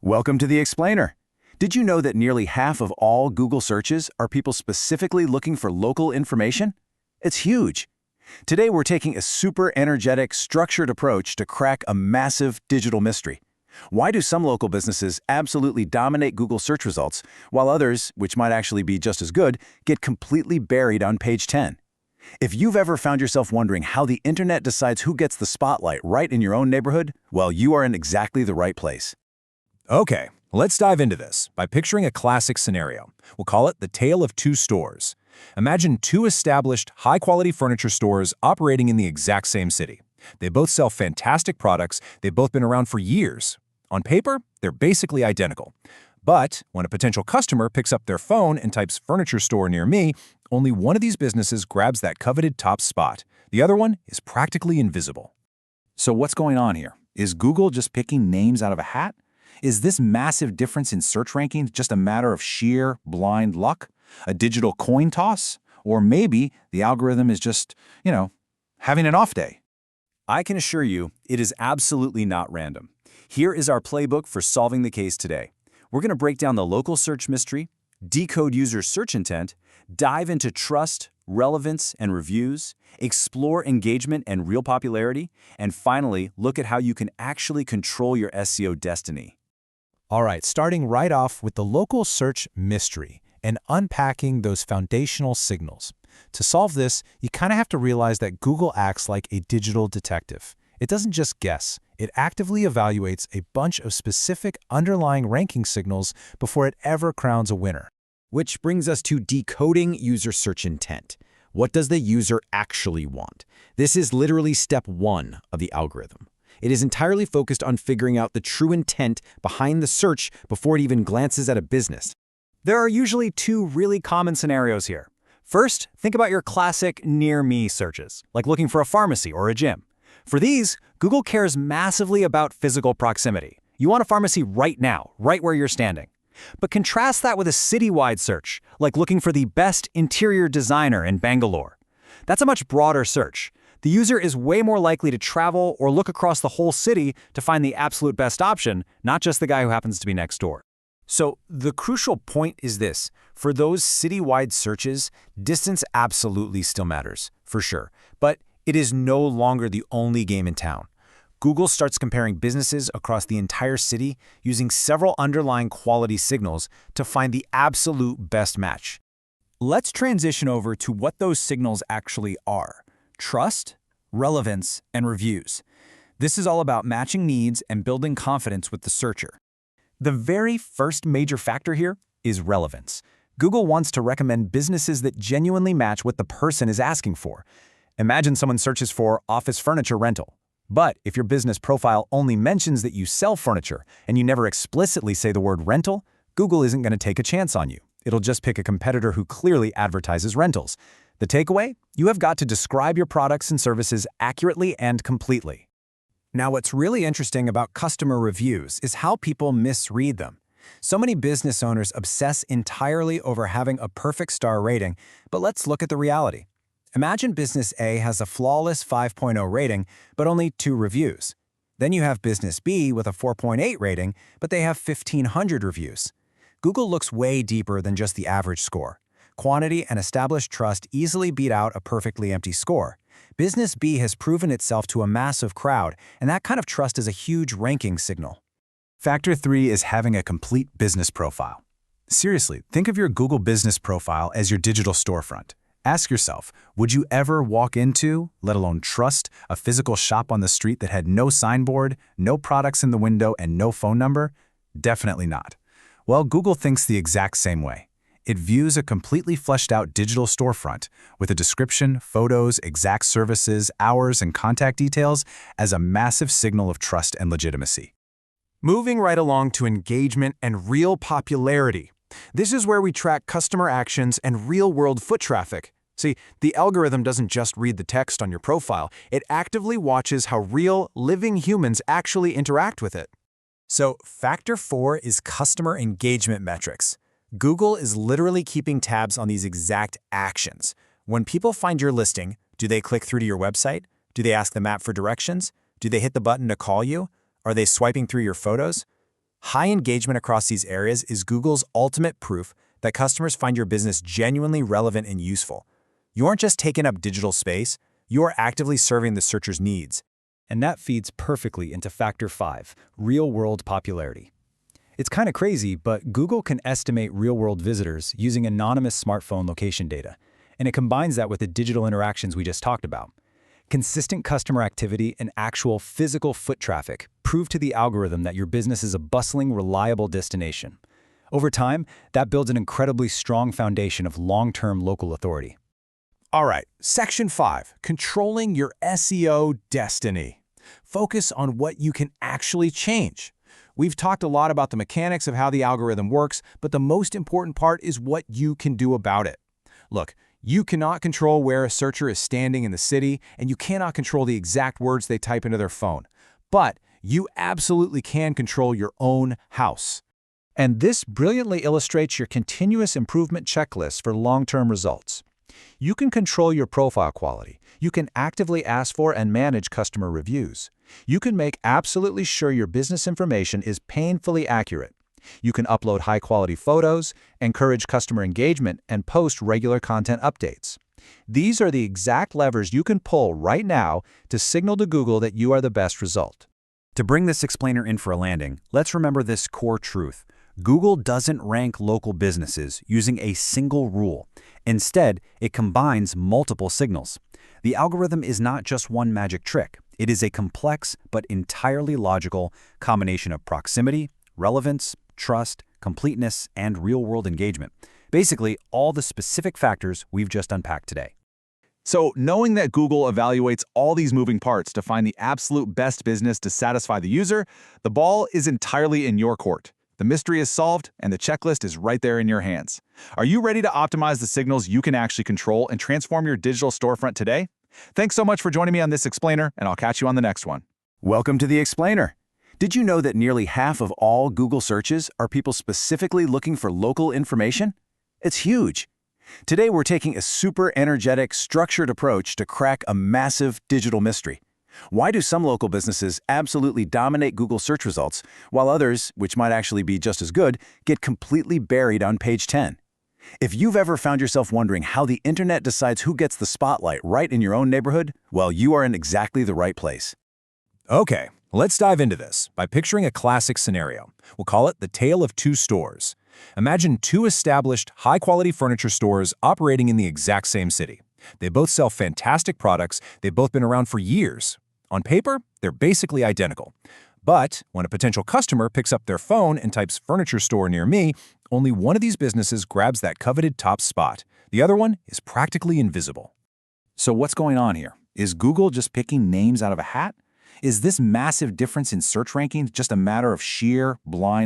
Welcome to the Explainer. Did you know that nearly half of all Google searches are people specifically looking for local information? It's huge. Today we're taking a super energetic, structured approach to crack a massive digital mystery. Why do some local businesses absolutely dominate Google search results, while others, which might actually be just as good, get completely buried on page 10? If you've ever found yourself wondering how the internet decides who gets the spotlight right in your own neighborhood, well, you are in exactly the right place. Okay, let's dive into this by picturing a classic scenario. We'll call it the tale of two stores. Imagine two established, high-quality furniture stores operating in the exact same city. They both sell fantastic products, they've both been around for years. On paper, they're basically identical. But when a potential customer picks up their phone and types "furniture store near me," only one of these businesses grabs that coveted top spot. The other one is practically invisible. So what's going on here? Is Google just picking names out of a hat? Is this massive difference in search rankings just a matter of sheer, blind luck? A digital coin toss? Or maybe the algorithm is just, having an off day? I can assure you, it is absolutely not random. Here is our playbook for solving the case today. We're going to break down the local search mystery, decode user search intent, dive into trust, relevance, and reviews, explore engagement and real popularity, and finally, look at how you can actually control your SEO destiny. All right, starting right off with the local search mystery and unpacking those foundational signals. To solve this, you kind of have to realize that Google acts like a digital detective. It doesn't just guess, it actively evaluates a bunch of specific underlying ranking signals before it ever crowns a winner. Which brings us to decoding user search intent. What does the user actually want? This is literally step one of the algorithm. It is entirely focused on figuring out the true intent behind the search before it even glances at a business. There are usually two really common scenarios here. First, think about your classic near me searches, like looking for a pharmacy or a gym. For these, Google cares massively about physical proximity. You want a pharmacy right now, right where you're standing. But contrast that with a citywide search, like looking for the best interior designer in Bangalore. That's a much broader search. The user is way more likely to travel or look across the whole city to find the absolute best option, not just the guy who happens to be next door. So the crucial point is this. For those citywide searches, distance absolutely still matters, for sure. But it is no longer the only game in town. Google starts comparing businesses across the entire city using several underlying quality signals to find the absolute best match. Let's transition over to what those signals actually are: trust, relevance, and reviews. This is all about matching needs and building confidence with the searcher. The very first major factor here is relevance. Google wants to recommend businesses that genuinely match what the person is asking for. Imagine someone searches for office furniture rental. But if your business profile only mentions that you sell furniture and you never explicitly say the word rental, Google isn't going to take a chance on you. It'll just pick a competitor who clearly advertises rentals. The takeaway? You have got to describe your products and services accurately and completely. Now, what's really interesting about customer reviews is how people misread them. So many business owners obsess entirely over having a perfect star rating, but let's look at the reality. Imagine business A has a flawless 5.0 rating, but only 2 reviews. Then you have business B with a 4.8 rating, but they have 1,500 reviews. Google looks way deeper than just the average score. Quantity and established trust easily beat out a perfectly empty score. Business B has proven itself to a massive crowd, and that kind of trust is a huge ranking signal. Factor 3 is having a complete business profile. Seriously, think of your Google business profile as your digital storefront. Ask yourself, would you ever walk into, let alone trust, a physical shop on the street that had no signboard, no products in the window, and no phone number? Definitely not. Well, Google thinks the exact same way. It views a completely fleshed out digital storefront with a description, photos, exact services, hours, and contact details as a massive signal of trust and legitimacy. Moving right along to engagement and real popularity. This is where we track customer actions and real-world foot traffic. See, the algorithm doesn't just read the text on your profile, it actively watches how real, living humans actually interact with it. So, factor 4 is customer engagement metrics. Google is literally keeping tabs on these exact actions. When people find your listing, do they click through to your website? Do they ask the map for directions? Do they hit the button to call you? Are they swiping through your photos? High engagement across these areas is Google's ultimate proof that customers find your business genuinely relevant and useful. You aren't just taking up digital space, you are actively serving the searcher's needs. And that feeds perfectly into Factor 5, real-world popularity. It's kind of crazy, but Google can estimate real-world visitors using anonymous smartphone location data, and it combines that with the digital interactions we just talked about. Consistent customer activity and actual physical foot traffic prove to the algorithm that your business is a bustling, reliable destination. Over time, that builds an incredibly strong foundation of long-term local authority. All right, Section 5, controlling your SEO destiny. Focus on what you can actually change. We've talked a lot about the mechanics of how the algorithm works, but the most important part is what you can do about it. Look, you cannot control where a searcher is standing in the city, and you cannot control the exact words they type into their phone. But you absolutely can control your own house. And this brilliantly illustrates your continuous improvement checklist for long-term results. You can control your profile quality. You can actively ask for and manage customer reviews. You can make absolutely sure your business information is painfully accurate. You can upload high-quality photos, encourage customer engagement, and post regular content updates. These are the exact levers you can pull right now to signal to Google that you are the best result. To bring this explainer in for a landing, let's remember this core truth. Google doesn't rank local businesses using a single rule. Instead, it combines multiple signals. The algorithm is not just one magic trick. It is a complex but entirely logical combination of proximity, relevance, trust, completeness, and real-world engagement. Basically, all the specific factors we've just unpacked today. So, knowing that Google evaluates all these moving parts to find the absolute best business to satisfy the user, the ball is entirely in your court. The mystery is solved, and the checklist is right there in your hands. Are you ready to optimize the signals you can actually control and transform your digital storefront today? Thanks so much for joining me on this explainer, and I'll catch you on the next one. Welcome to the explainer. Did you know that nearly half of all Google searches are people specifically looking for local information? It's huge. Today, we're taking a super energetic, structured approach to crack a massive digital mystery. Why do some local businesses absolutely dominate Google search results, while others, which might actually be just as good, get completely buried on page 10? If you've ever found yourself wondering how the internet decides who gets the spotlight right in your own neighborhood, well, you are in exactly the right place. Okay, let's dive into this by picturing a classic scenario. We'll call it the tale of two stores. Imagine two established, high-quality furniture stores operating in the exact same city. They both sell fantastic products, they've both been around for years. On paper, they're basically identical. But when a potential customer picks up their phone and types "furniture store near me," only one of these businesses grabs that coveted top spot. The other one is practically invisible. So what's going on here? Is Google just picking names out of a hat? Is this massive difference in search rankings just a matter of sheer, blind